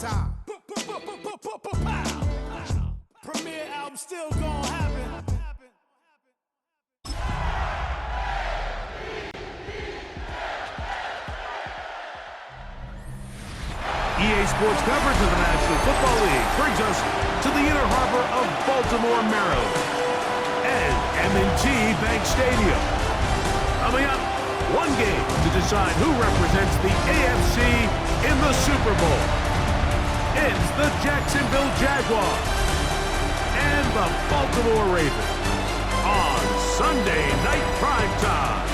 time. Premiere album still gonna happen. EA Sports coverage of the National Football League brings us to the inner harbor of Baltimore, Maryland, and M&T Bank Stadium. Coming up, one game to decide who represents the AFC in the Super Bowl. It's the Jacksonville Jaguars and the Baltimore Ravens on Sunday Night Primetime.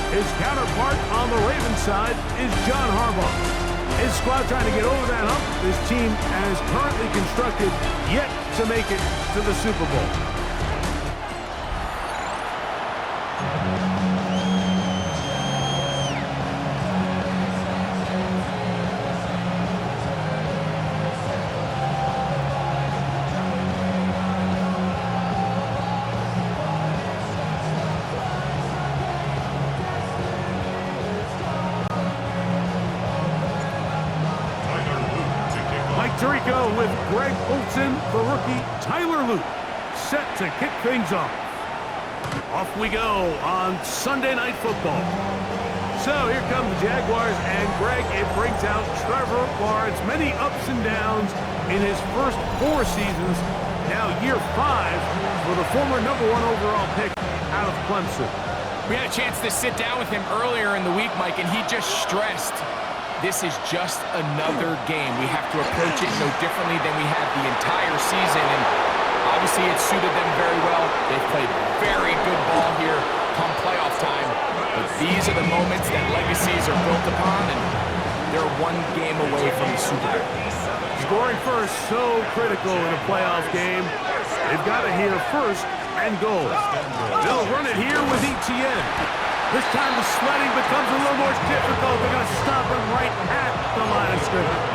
His counterpart on the Ravens side is John Harbaugh. His squad trying to get over that hump. This team as currently constructed yet to make it to the Super Bowl. Tirico with Greg Olsen, the rookie Tyler Luke, set to kick things off. Off we go on Sunday Night Football. So here come the Jaguars, and Greg, it brings out Trevor Lawrence. Many ups and downs in his first 4 seasons. Now year 5 for the former #1 overall pick out of Clemson. We had a chance to sit down with him earlier in the week, Mike, and he just stressed this is just another game. We have to approach it no differently than we have the entire season, and obviously it suited them very well. They've played very good ball here come playoff time, but these are the moments that legacies are built upon, and they're one game away from the Super Bowl. Scoring first, so critical in a playoff game. They've got to hear first and goal. They'll run it here with ETN. This time the sledding becomes a little more difficult. They're going to stop him right at the line of scrimmage.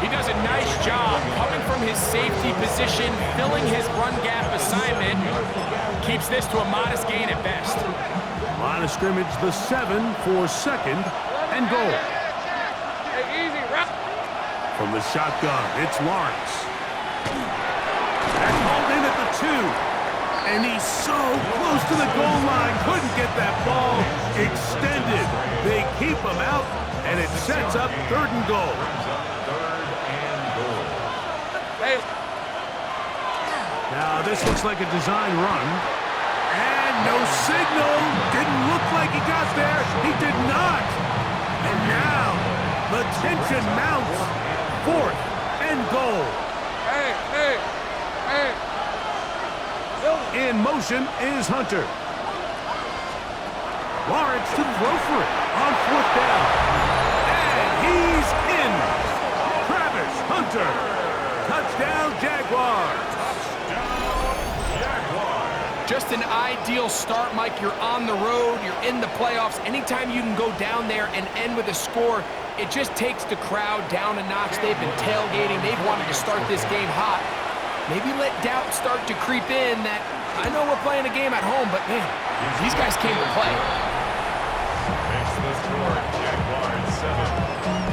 He does a nice job coming from his safety position, filling his run gap assignment. Keeps this to a modest gain at best. Line of scrimmage, the 7 for second and goal. From the shotgun, it's Lawrence. And hauled in at the 2. And he's so close to the goal line, couldn't get that ball extended. They keep him out, and it sets up 3rd and goal. Now, this looks like a design run. And no signal. Didn't look like he got there. He did not. And now, the tension mounts. 4th and goal. In motion is Hunter. Lawrence to throw for it on 4th down. And he's in. Travis Hunter. Touchdown, Jaguars. Just an ideal start, Mike. You're on the road. You're in the playoffs. Anytime you can go down there and end with a score, it just takes the crowd down a notch. They've been tailgating. They've wanted to start this game hot. Maybe let doubt start to creep in that I know we're playing a game at home, but man, these guys came to play. Makes the score, Jaguars 7,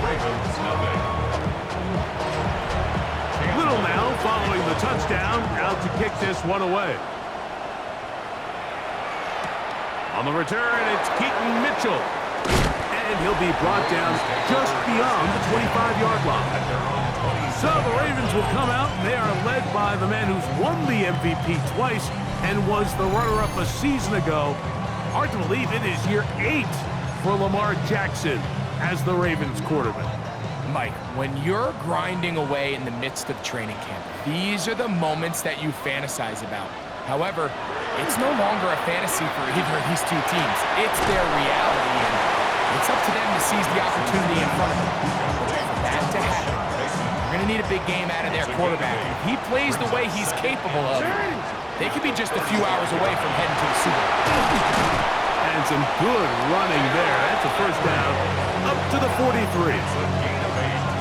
Ravens 0. Little now following the touchdown, out to kick this one away. On the return, it's Keaton Mitchell. And he'll be brought down just beyond the 25-yard line. So the Ravens will come out, and they are led by the man who's won the MVP twice and was the runner-up a season ago. Hard to believe it is year 8 for Lamar Jackson as the Ravens quarterback. Mike, when you're grinding away in the midst of training camp, these are the moments that you fantasize about. However, it's no longer a fantasy for either of these 2 teams. It's their reality, and it's up to them to seize the opportunity in front of them. For that to happen, they're going to need a big game out of their quarterback. If he plays the way he's capable of, they could be just a few hours away from heading to the Super Bowl. And some good running there. That's a 1st down up to the 43.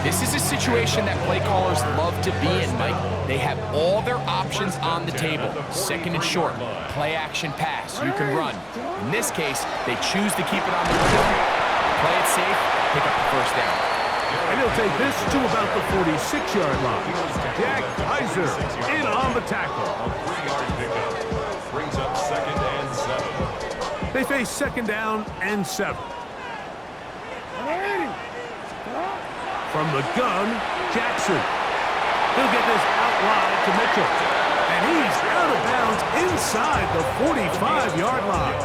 This is a situation that play callers love to be in, Mike. They have all their options on the table. 2nd and short, play action pass, you can run. In this case, they choose to keep it on the ground. Play it safe, pick up the 1st down. And And he'll take this to about the 46-yard line. Jack Kaiser in on the tackle. A 3-yard pickup brings up 2nd and 7. They face 2nd down and 7. From the gun, Jackson. He'll get this out wide to Mitchell. And he's out of bounds inside the 45-yard line.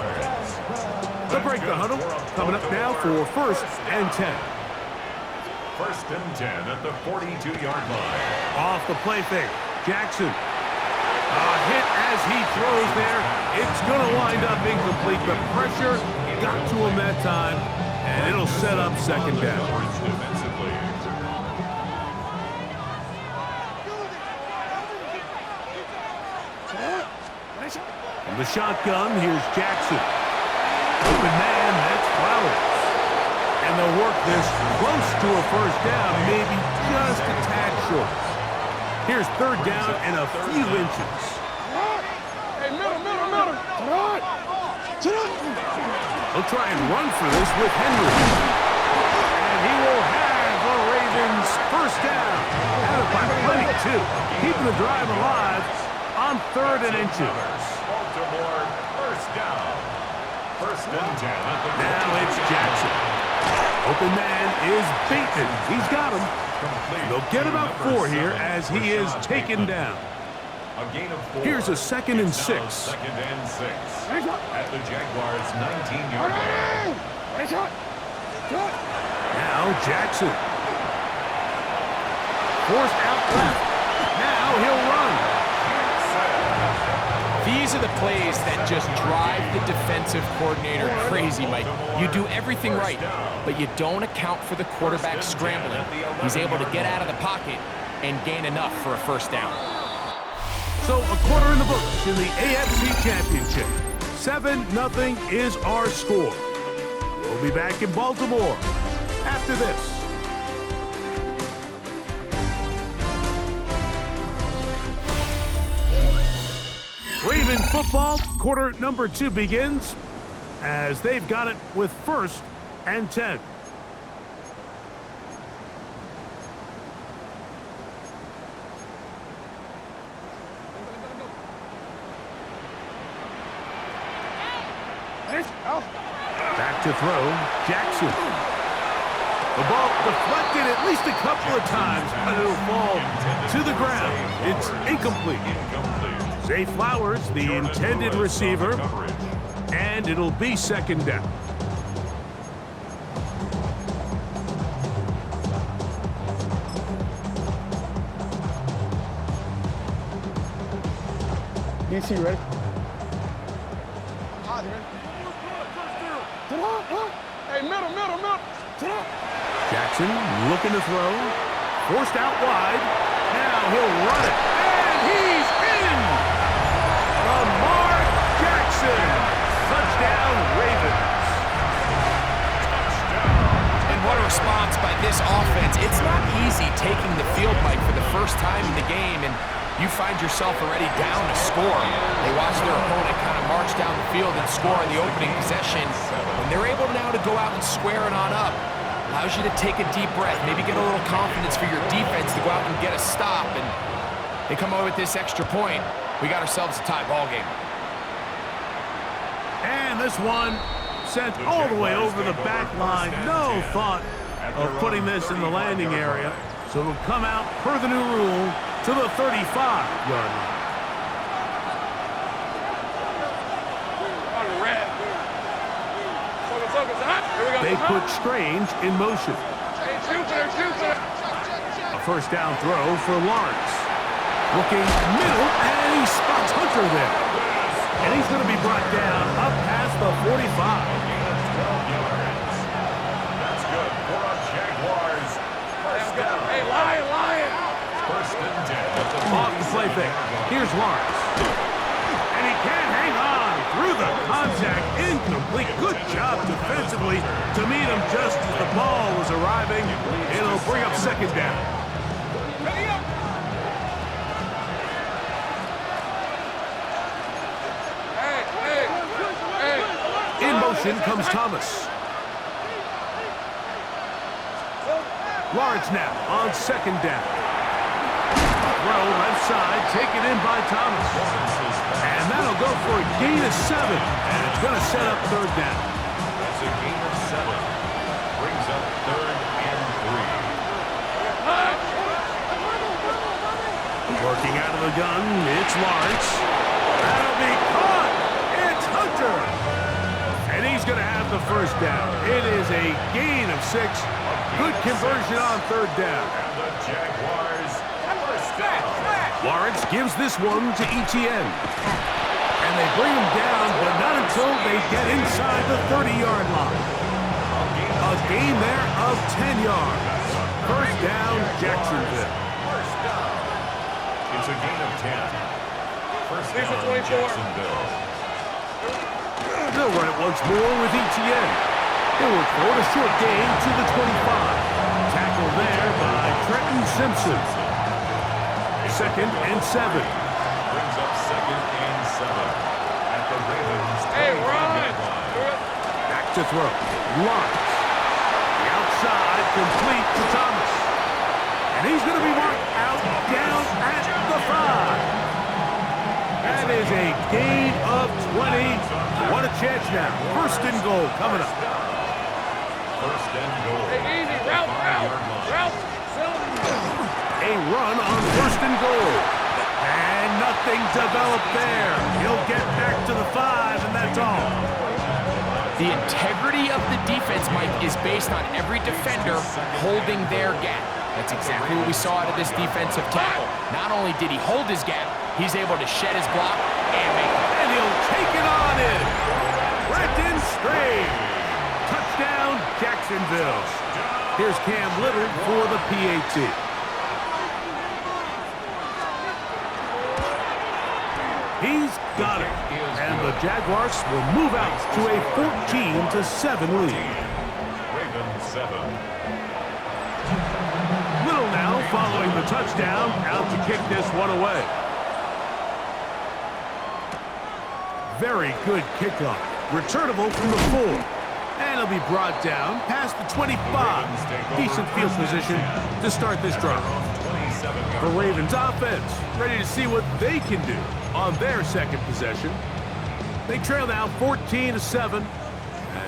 They'll break the huddle. Coming up now for 1st and 10. 1st and 10 at the 42-yard line. Off the play fake. Jackson. A hit as he throws there. It's going to wind up incomplete. The pressure got to him that time, and it'll set up 2nd down. Defensively. From the shotgun, here's Jackson. Open man, that's Flowers. And they'll work this close to a 1st down, maybe just a tad short. Here's 3rd down and a few inches. Hey, middle. They'll try and run for this with Henry. And he will have the Ravens 1st down. Had it by plenty, too. Keeping the drive alive on 3rd and inches. Baltimore 1st down. 1st and 10 at the Now it's Jackson. Open man is Bateman. He's got him. They'll get about 4 here as he is taken down. A gain of 4. Here's a 2nd and 6. 2nd and 6 at the Jaguars' 19-yard line. Now Jackson. Forced out left. Now he'll run. These are the plays that just drive the defensive coordinator crazy, Mike. You do everything right, but you don't account for the quarterback scrambling. He's able to get out of the pocket and gain enough for a 1st down. So a quarter in the books in the AFC Championship. 7-0 is our score. We'll be back in Baltimore after this. Raven football, quarter number 2 begins as they've got it with 1st and 10. Back to throw, Jackson. The ball deflected at least a couple of times, but it'll fall to the ground. It's incomplete. Zay Flowers, the intended receiver, and it'll be 2nd down. DC, ready? Hey, middle. Jackson looking to throw. Forced out wide. Now he'll run it. And he's in! Lamar Jackson. Touchdown, Ravens. And what a response by this offense. It's not easy taking the field, Mike, for the first time in the game, and you find yourself already down a score. They watch their opponent kind of march down the field and score on the opening possession. And they're able now to go out and square it on up. Allows you to take a deep breath, maybe get a little confidence for your defense to go out and get a stop. And they come away with this extra point. We got ourselves a tie ball game. And this one sent all the way over the back line. No thought of putting this in the landing area. So it'll come out per the new rule to the 35-yard line. They put Strange in motion. A 1st down throw for Lawrence. Looking middle, and he spots Hunter there. And he's going to be brought down up past the 45. That's good for a Jaguars. 1st down. Hey, Lion. 1st and 10. Off the play fake. Here's Lawrence. And he can't hang on through the contact. Incomplete. Good job defensively to meet him just as the ball was arriving. It'll bring up 2nd down. In motion comes Thomas. Lawrence now on second down. Throw left side, taken in by Thomas. And that'll go for a gain of 7. And it's going to set up third down. That's a gain of 7. Brings up 3rd and 3. Working out of the gun, it's Lawrence. That'll be caught. It's Hunter. And he's going to have the first down. It is a gain of 6. Good conversion on third down. And the Jaguars first down. Lawrence gives this one to Etienne. And they bring him down, but not until they get inside the 30-yard line. A gain there of 10 yards. First down, Jacksonville. First down. It's a gain of 10. First down, 24. Jacksonville. They'll run it once more with Etienne. He'll look for a short gain to the 25. Tackle there by Trenton Simpson. 2nd and 7. Brings up 2nd and 7. At the Ravens. Hey, Ron! Back to throw. Lawrence. The outside complete to Thomas. And he's going to be marked out down at the 5. That is a gain of 20. What a chance now. First and goal coming up. First and goal. Hey, easy. Route. A run on first and goal. And nothing developed there. He'll get back to the 5, and that's all. The integrity of the defense, Mike, is based on every defender holding their gap. That's exactly what we saw out of this defensive tackle. Not only did he hold his gap, he's able to shed his block and make it. And he'll take it on in. Brenton Strange. Touchdown, Jacksonville. Here's Cam Little for the PAT. He's got it. And the Jaguars will move out to a 14-7 lead. Ravens 7. Little now following the touchdown, out to kick this one away. Very good kickoff. Returnable from the 4. And he'll be brought down past the 25. Decent field position to start this drive. The Ravens offense ready to see what they can do on their second possession. They trail now 14-7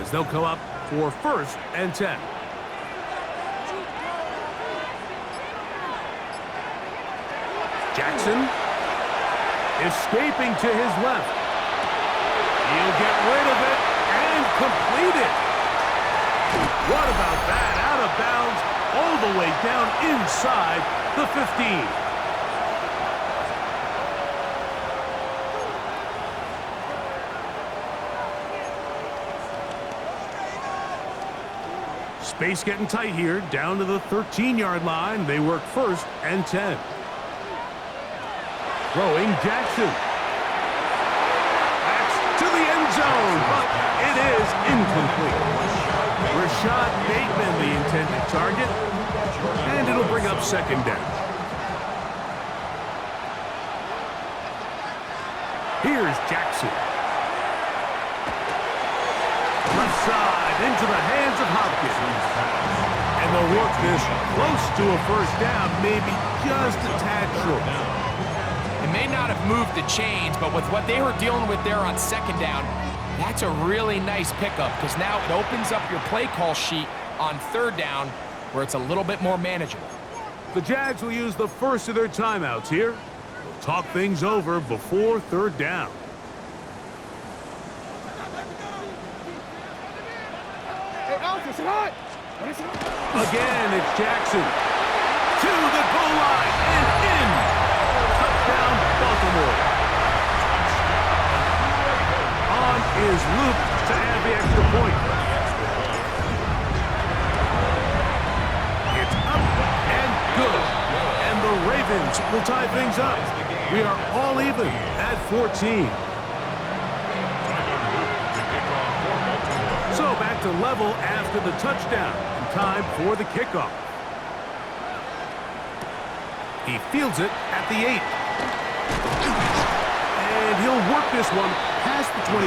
as they'll come up for 1st and 10. Jackson escaping to his left. He'll get rid of it and complete it. What about that? Out of bounds all the way down inside the 15. Space getting tight here, down to the 13-yard line. They work 1st and 10. Throwing Jackson. That's to the end zone, but it is incomplete. Rashad Bateman, the intended target, and it'll bring up 2nd down. Here's Jackson. Left side into the hands of Hopkins. And they'll work this close to a 1st down, maybe just a tad short. It may not have moved the chains, but with what they were dealing with there on 2nd down, that's a really nice pickup because now it opens up your play call sheet on 3rd down where it's a little bit more manageable. The Jags will use the first of their timeouts here. They'll talk things over before 3rd down. Hey, Alex, it's hot. Again, it's Jackson. To the goal line and in. Touchdown, Baltimore. On is Luke to add the extra point. It's up and good. And the Ravens will tie things up. We are all even at 14. So back to level after the touchdown. And time for the kickoff. He fields it at the 8. And he'll work this one past the 25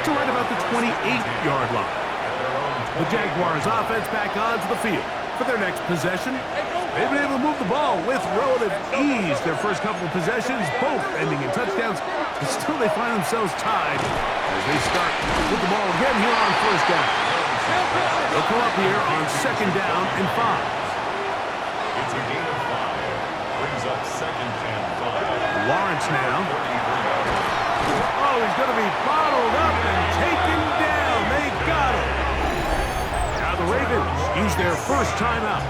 to right about the 28-yard line. The Jaguars offense back onto the field for their next possession. They've been able to move the ball with relative ease. Their first couple of possessions, both ending in touchdowns, but still they find themselves tied as they start with the ball again here on first down. They'll come up here on second down and 5. It's a gain of 5. Brings up second and 5. Lawrence now. Oh, he's going to be bottled up and taken down. They got him. Now the Ravens use their first timeout.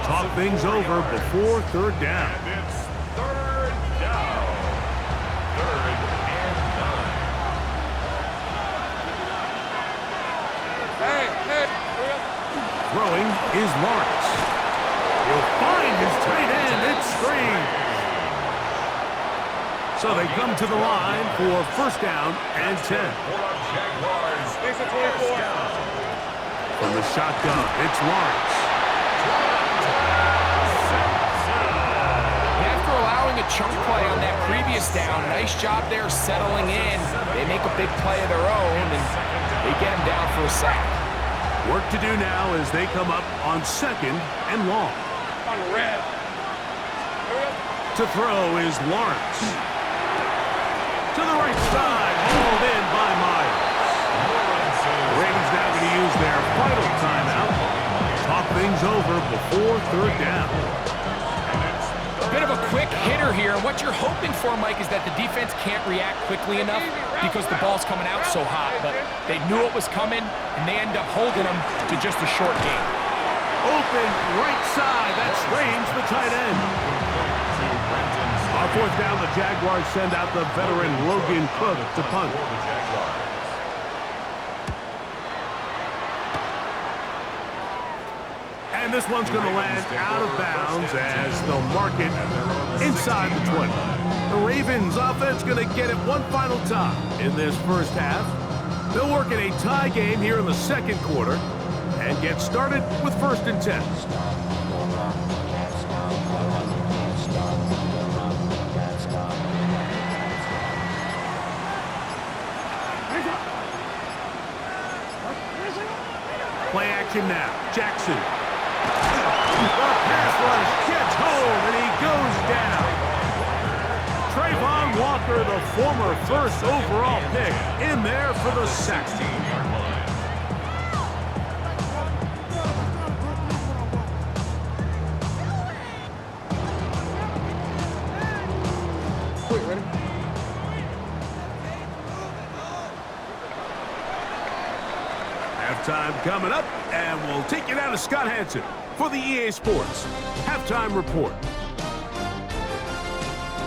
Talk things over before third down. And it's third down. Third and 9. Throwing is Lawrence. He'll find his tight end. It's Strange. So they come to the line for first down and 10. Jaguars. First down. From the shotgun, it's Lawrence. After allowing a chunk play on that previous down, nice job there settling in. They make a big play of their own, and they get him down for a sack. Work to do now as they come up on second and long. On red. To throw is Lawrence. To the right side, hauled in by Myers. The Ravens now going to use their final timeout. Talk things over before third down. A bit of a quick hitter here, and what you're hoping for, Mike, is that the defense can't react quickly enough because the ball's coming out so hot. But they knew it was coming, and they end up holding them to just a short gain. Open right side, that's Strange, the tight end. On fourth down, the Jaguars send out the veteran Logan Cook to punt. And this one's going to land out of bounds as they'll mark it inside the 20. The Ravens offense going to get it one final time in this first half. They'll work in a tie game here in the second quarter and get started with first and 10. Play action now. Jackson. The pass rush gets home, and he goes down. Trayvon Walker, the former first overall pick, in there for the sack. Quick, ready? Halftime coming up, and we'll take you down to Scott Hansen for the EA Sports Halftime Report.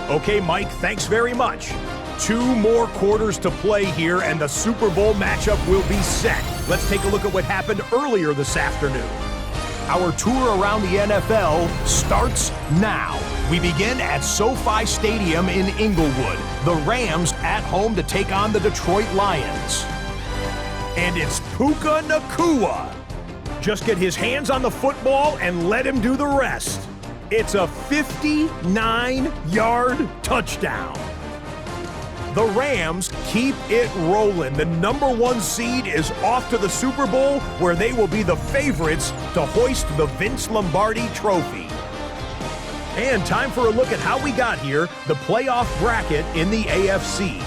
Okay, Mike, thanks very much. 2 more quarters to play here, and the Super Bowl matchup will be set. Let's take a look at what happened earlier this afternoon. Our tour around the NFL starts now. We begin at SoFi Stadium in Inglewood. The Rams at home to take on the Detroit Lions. And it's Puka Nacua. Just get his hands on the football and let him do the rest. It's a 59-yard touchdown. The Rams keep it rolling. The #1 seed is off to the Super Bowl, where they will be the favorites to hoist the Vince Lombardi Trophy. And time for a look at how we got here, the playoff bracket in the AFC.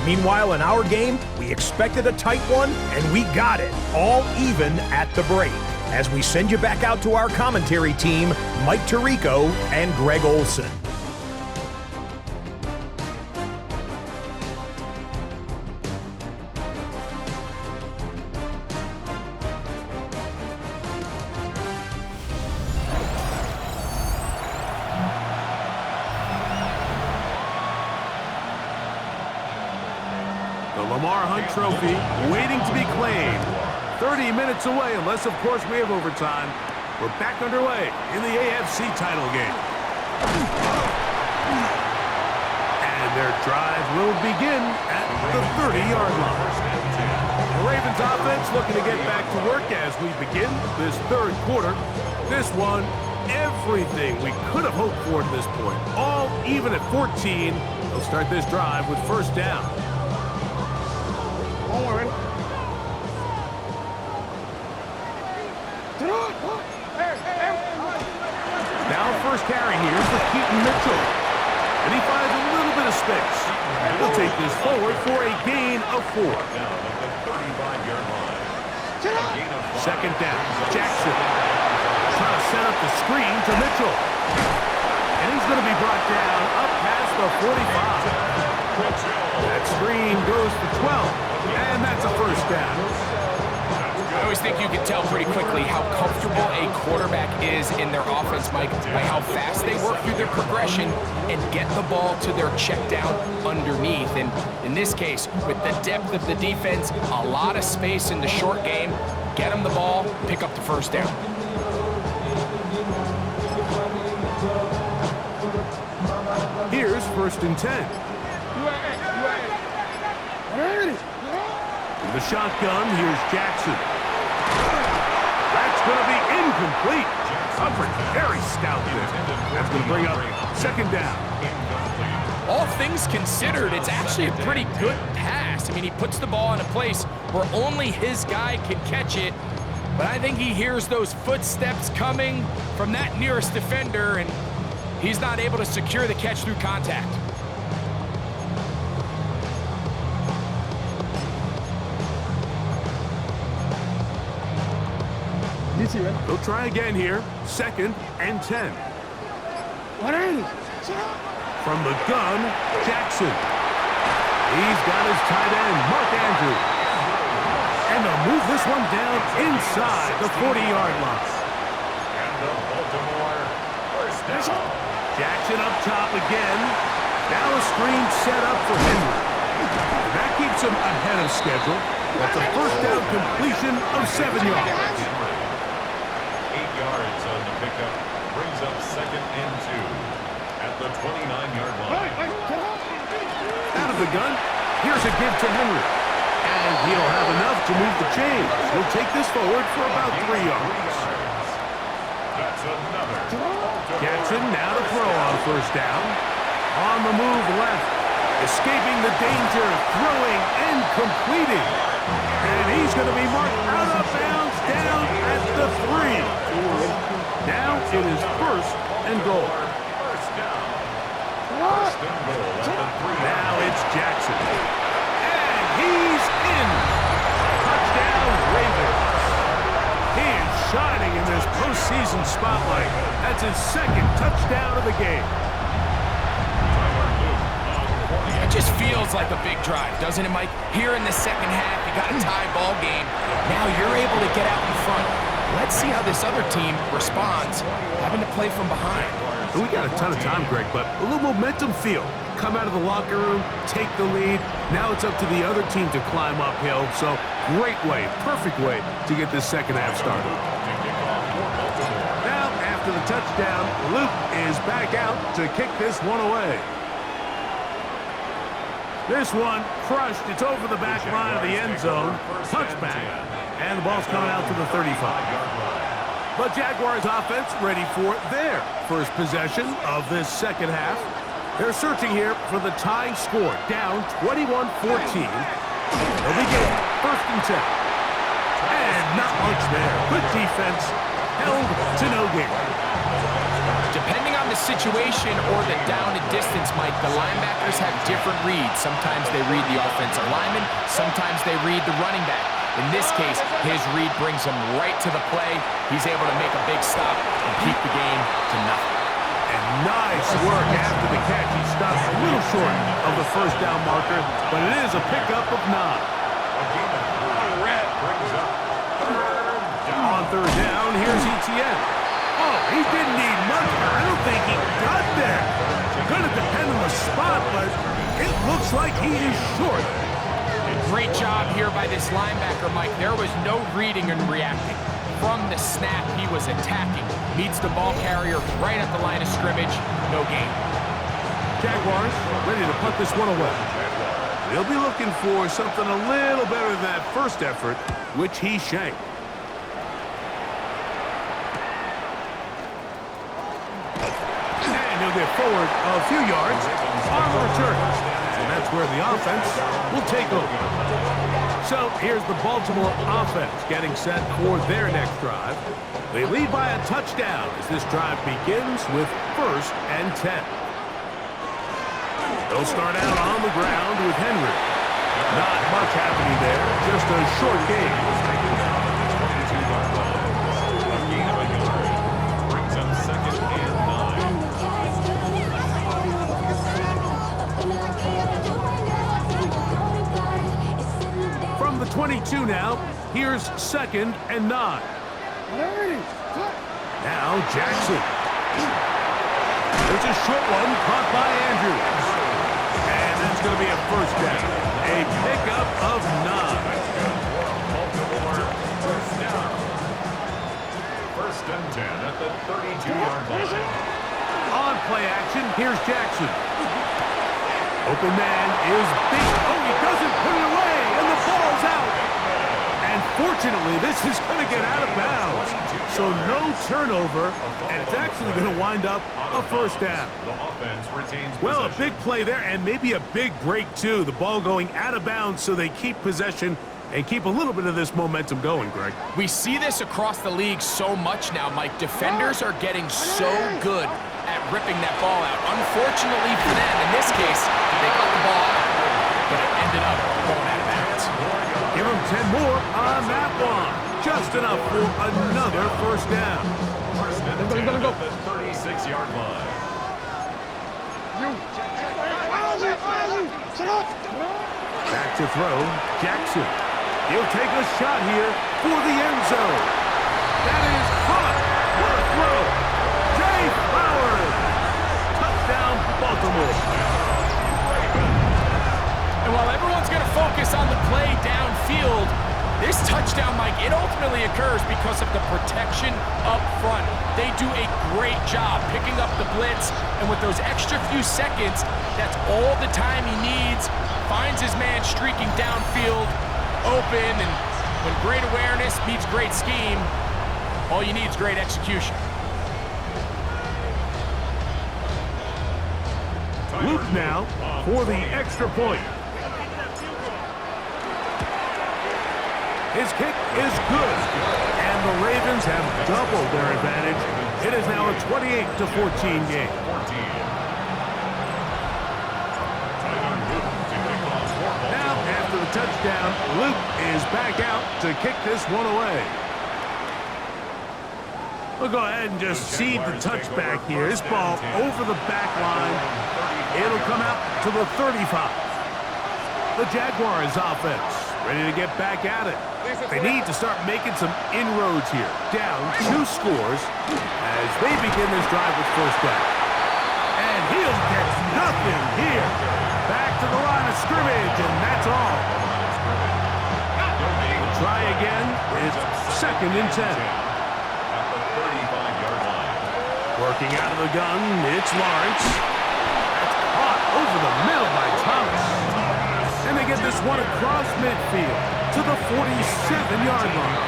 Meanwhile, in our game, we expected a tight one, and we got it, all even at the break. As we send you back out to our commentary team, Mike Tirico and Greg Olson. The Lamar Hunt Trophy waiting to be claimed. 30 minutes away, unless, of course, we have overtime. We're back underway in the AFC title game. And their drive will begin at the 30-yard line. The Ravens offense looking to get back to work as we begin this third quarter. This one, everything we could have hoped for at this point. All even at 14. They'll start this drive with first down. Don't worry. Hey, hey, first carry here for Keaton Mitchell. And he finds a little bit of space. He'll take this forward for a gain of 4. Down at the 35-yard line. Second down, Jackson. Trying to set up the screen to Mitchell. And he's going to be brought down up past the 45. That screen goes for 12. And that's a first down. I always think you can tell pretty quickly how comfortable a quarterback is in their offense, Mike, by how fast they work through their progression and get the ball to their check down underneath. And in this case, with the depth of the defense, a lot of space in the short game, get them the ball, pick up the first down. Here's 1st and 10. In the shotgun, here's Jackson. That's going to be incomplete. Coverage very stout there. That's going to bring up 2nd down. All things considered, it's actually a pretty good pass. I mean, he puts the ball in a place where only his guy can catch it. But I think he hears those footsteps coming from that nearest defender, and he's not able to secure the catch through contact. He'll try again here. 2nd and 10. From the gun, Jackson. He's got his tight end, Mark Andrews. And they'll move this one down inside the 40-yard line. And the Baltimore first down. Jackson up top again. Now a screen set up for Henry. And that keeps him ahead of schedule. That's a first down completion of 7 yards. 8 yards on the pickup. Brings up 2nd and 2. At the 29-yard line. Out of the gun, here's a give to Henry. And he'll have enough to move the chains. He'll take this forward for about 3 yards. That's another. Jackson now to throw on 1st down. On the move left. Escaping the danger, throwing and completing. And he's going to be marked out of bounds down at the 3. Now it is 1st and goal. Now it's Jackson. And he's in. Touchdown, Ravens. He is shining in this postseason spotlight. That's his 2nd touchdown of the game. It just feels like a big drive, doesn't it, Mike? Here in the 2nd half, you got a tie ball game. Now you're able to get out in front. Let's see how this other team responds, having to play from behind. We got a ton of time, Greg, but a little momentum feel. Come out of the locker room, take the lead. Now it's up to the other team to climb uphill. So great way, perfect way to get this 2nd half started. Now, after the touchdown, Luke is back out to kick this one away. This one crushed. It's over the back line of the end zone. Touchback. And the ball's coming out to the 35. But Jaguars offense ready for their first possession of this 2nd half. They're searching here for the tying score, down 21-14. They'll begin 1st and 10. And not much there. Good defense, held to no gain. Depending on the situation or the down and distance, Mike, the linebackers have different reads. Sometimes they read the offensive lineman, sometimes they read the running back. In this case, his read brings him right to the play. He's able to make a big stop and keep the game to nothing. And nice work after the catch. He stops a little short of the 1st down marker, but it is a pickup of 9. On 3rd down, here's Etienne. Oh, he didn't need much. I don't think he got there. Going to depend on the spot, but it looks like he is short. Great job here by this linebacker, Mike. There was no reading and reacting. From the snap, he was attacking. Meets the ball carrier right at the line of scrimmage. No gain. Jaguars ready to put this one away. They'll be looking for something a little better than that first effort, which he shanked. And he'll get forward a few yards on the return. And that's where the offense will take over. So here's the Baltimore offense getting set for their next drive. They lead by a touchdown as this drive begins with 1st and 10. They'll start out on the ground with Henry. Not much happening there, just a short game. A gain of a yard. Brings up 2nd and 9. From the 22 now, here's 2nd and 9. Now Jackson. There's a short one caught by Andrews. And that's going to be a 1st down. A pickup of 9. Baltimore 1st down. 1st and 10 at the 32-yard line. On play action, here's Jackson. Open man is big. Oh, he doesn't put it away, and the ball's out. And fortunately, this is going to get out of bounds. So no turnover, and it's actually going to wind up a 1st down. The offense retains Well, a possession. big play there, and maybe a big break, too. The ball going out of bounds, so they keep possession and keep a little bit of this momentum going, Greg. We see this across the league so much now, Mike. Defenders are getting so good at ripping that ball out. Unfortunately for them, in this case, they got the ball out, but it ended up going out of bounds. Give them 10 more on that one. Just enough for another 1st down. 1st and 10 at the 36-yard line. Back to throw, Jackson. He'll take a shot here for the end zone. That is caught. What a throw. Jay Flowers. Touchdown, Baltimore. And while everyone's going to focus on the play downfield, this touchdown, Mike, it ultimately occurs because of the protection up front. They do a great job picking up the blitz, and with those extra few seconds, that's all the time he needs. Finds his man streaking downfield, open, and when great awareness meets great scheme, all you need is great execution. Luke now for the extra point. His kick is good, and the Ravens have doubled their advantage. It is now a 28-14 game. Now, after the touchdown, Luke is back out to kick this one away. We'll go ahead and just seed the touchback here. This ball over the back line. It'll come out to the 35. The Jaguars offense ready to get back at it. They need to start making some inroads here. Down 2 scores as they begin this drive with 1st down. And he'll get nothing here. Back to the line of scrimmage, and that's all. We'll try again. It's 2nd and 10. At the 35-yard line. Working out of the gun, it's Lawrence. That's caught over the middle by Thomas. And they get this one across midfield to the 47-yard line.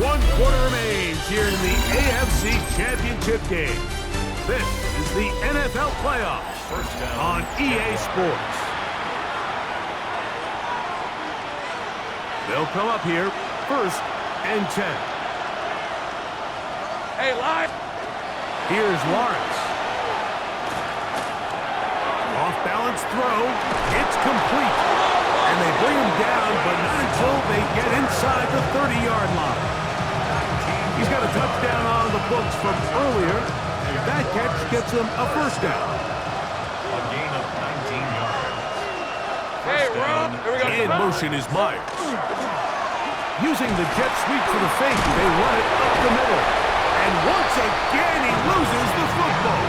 1 quarter remains here in the AFC Championship game. This is the NFL playoffs on EA Sports. They'll come up here 1st and 10. Hey, live. Here's Lawrence. Off-balance throw. It's complete. And they bring him down, but not until they get inside the 30-yard line. He's got a touchdown on the books from earlier, and that catch gets him a 1st down. A gain of 19 yards. Hey, Rob. Here we go. In motion is Myers. Using the jet sweep for the fake, they run it up the middle. And once again, he loses the football.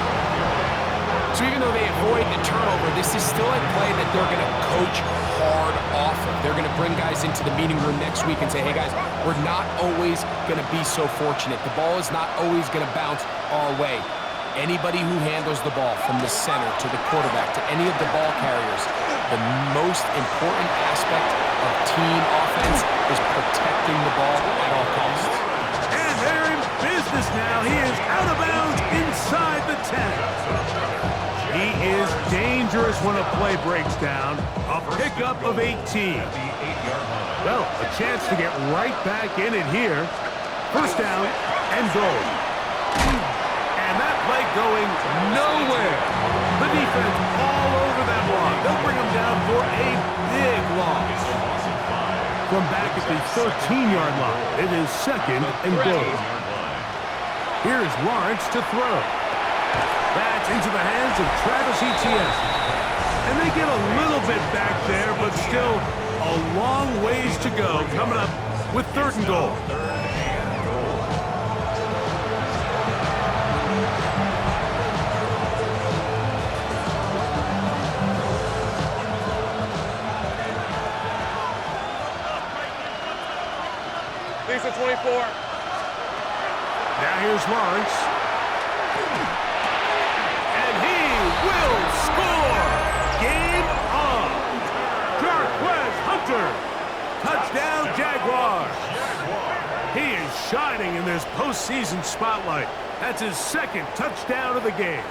So even though they avoid the turnover, this is still a play that they're going to coach hard off of. They're going to bring guys into the meeting room next week and say, hey, guys, we're not always going to be so fortunate. The ball is not always going to bounce our way. Anybody who handles the ball from the center to the quarterback to any of the ball carriers, the most important aspect of team offense is protecting the ball at all costs. And they're in business now. He is out of bounds inside the 10. He is dangerous. dangerous when a play breaks down. A pickup of 18. Well, a chance to get right back in it here. First down and goal. And that play going nowhere. The defense all over that one. They'll bring them down for a big loss. From back at the 13-yard line, it is second and goal. Here's Lawrence to throw. That's into the hands of Travis Etienne. And they get a little bit back there, but still a long ways to go coming up with third and goal. Lisa 24. Now here's Lawrence. And he will score! Game on! Jarquez Hunter! Touchdown, Jaguars! He is shining in this postseason spotlight. That's his second touchdown of the game.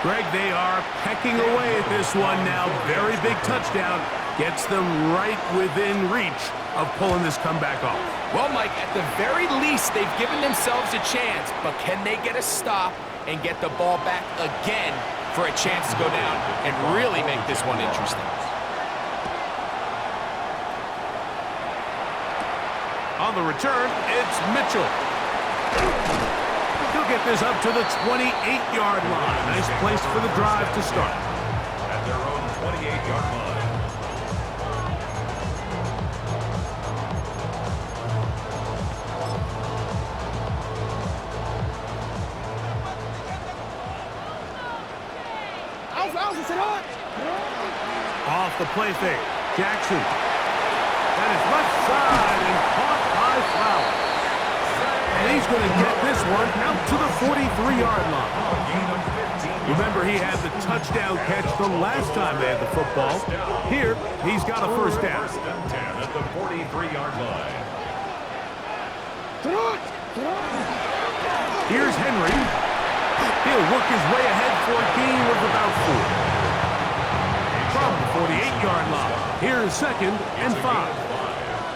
Greg, they are pecking away at this one now. Very big touchdown. Gets them right within reach of pulling this comeback off. Well, Mike, at the very least, they've given themselves a chance, but can they get a stop and get the ball back again for a chance to go down and really make this one interesting? On the return, it's Mitchell. He'll get this up to the 28-yard line. Nice place for the drive to start. At their own 28-yard line. Off the play fake, Jackson. That is left side and caught by Flowers. And he's going to get this one out to the 43-yard line. Remember, he had the touchdown catch the last time they had the football. Here, he's got a first down. First and 10 at the 43-yard line. Here's Henry. He'll work his way ahead for a gain of about 4. From the 48-yard line. Here is second and 5.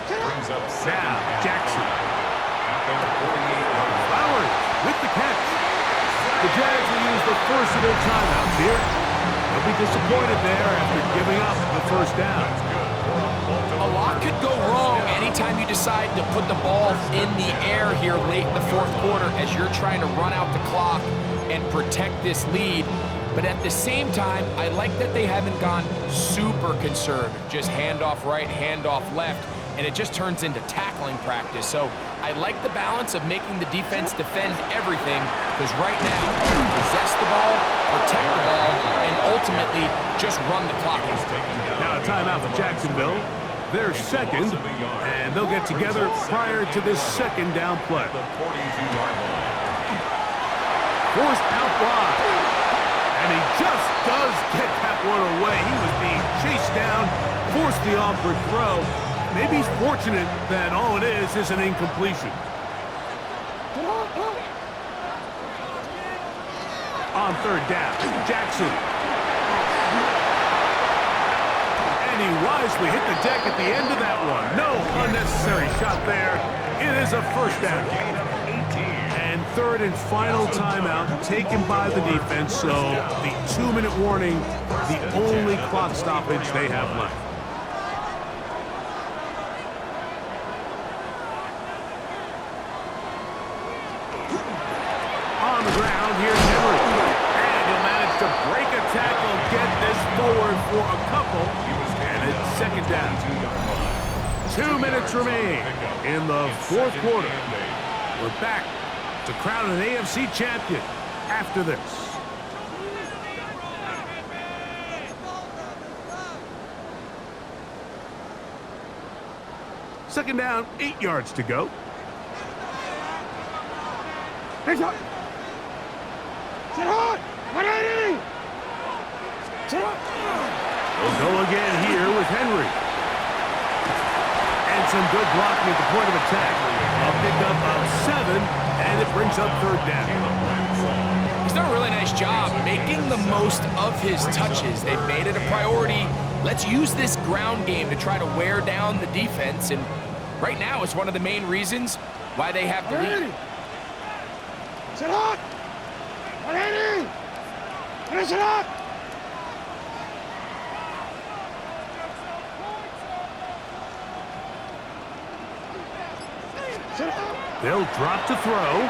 Now, Jackson. Flowers with the catch. The Jags will use the first of their timeouts here. They'll be disappointed there after giving up the first down. A lot could go wrong anytime you decide to put the ball in the air here late in the fourth quarter as you're trying to run out the clock and protect this lead. But at the same time, I like that they haven't gone super conservative. Just handoff right, handoff left, and it just turns into tackling practice. So I like the balance of making the defense defend everything, because right now, possess the ball, protect the ball, and ultimately just run the clock. Now a timeout for Jacksonville. They're second, and they'll get together prior to this second down play. Forced out wide. And he just does get that one away. He was being chased down, forced the awkward throw. Maybe he's fortunate that all it is an incompletion. On third down, Jackson. And he wisely hit the deck at the end of that one. No unnecessary shot there. It is a first down. And third and final timeout taken by the defense, so the 2-minute warning, the only clock stoppage they have left. On the ground, here's Henry. And he'll manage to break a tackle, get this forward for a couple, and it's second down. 2 minutes remain in the fourth quarter. We're back to crown an AFC champion after this. Second down, 8 yards to go. Here's up. Sit hard. 180. Sit up. We'll go again here with Henry. And some good blocking at the point of attack. A pickup of 7. And it brings up third down. He's done a really nice job making the most of his touches. They've made it a priority. Let's use this ground game to try to wear down the defense, and right now it's one of the main reasons why they have the lead. Sit up! 180! Finish it up! They'll drop to throw.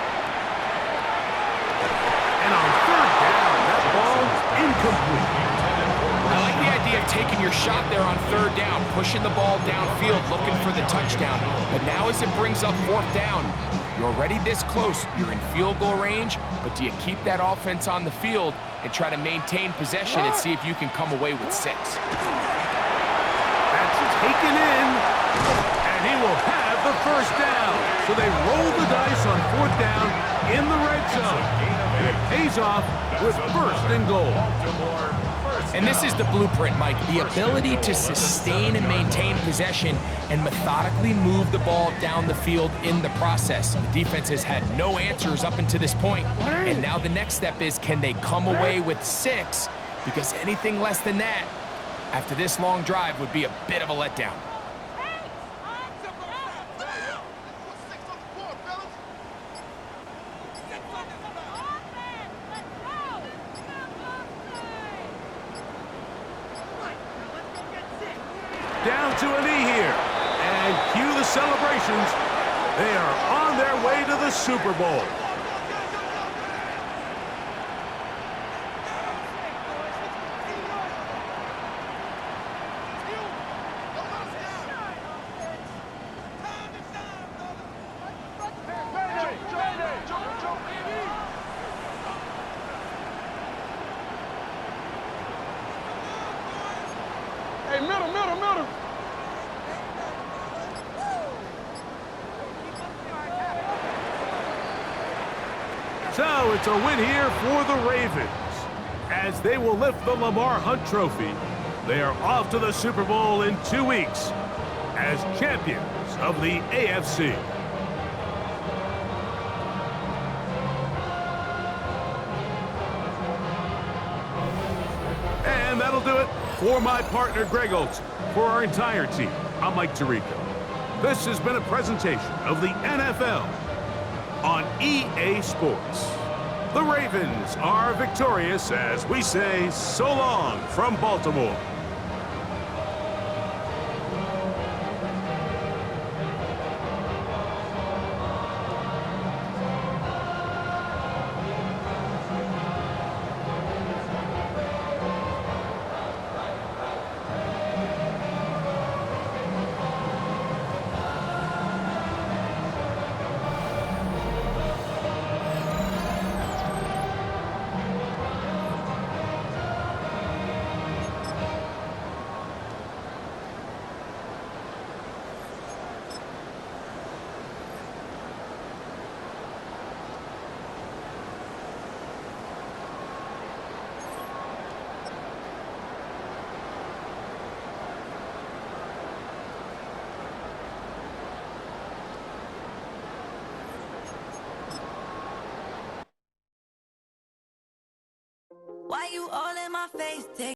And on third down, that ball incomplete. I like the idea of taking your shot there on third down, pushing the ball downfield, looking for the touchdown. But now as it brings up fourth down, you're already this close. You're in field goal range, but do you keep that offense on the field and try to maintain possession and see if you can come away with 6? That's taken in, and he will have the first down. So they roll the dice on fourth down in the red zone. And it pays off with first and goal. And this is the blueprint, Mike. The ability to sustain and maintain possession and methodically move the ball down the field in the process. The defense has had no answers up until this point. And now the next step is, can they come away with 6? Because anything less than that, after this long drive, would be a bit of a letdown. Down to a knee here. And cue the celebrations. They are on their way to the Super Bowl. Hey, middle. So it's a win here for the Ravens. As they will lift the Lamar Hunt Trophy, they are off to the Super Bowl in 2 weeks as champions of the AFC. And that'll do it for my partner, Greg Olson. For our entire team, I'm Mike Tirico. This has been a presentation of the NFL on EA Sports. The Ravens are victorious as we say so long from Baltimore. Why you all in my face?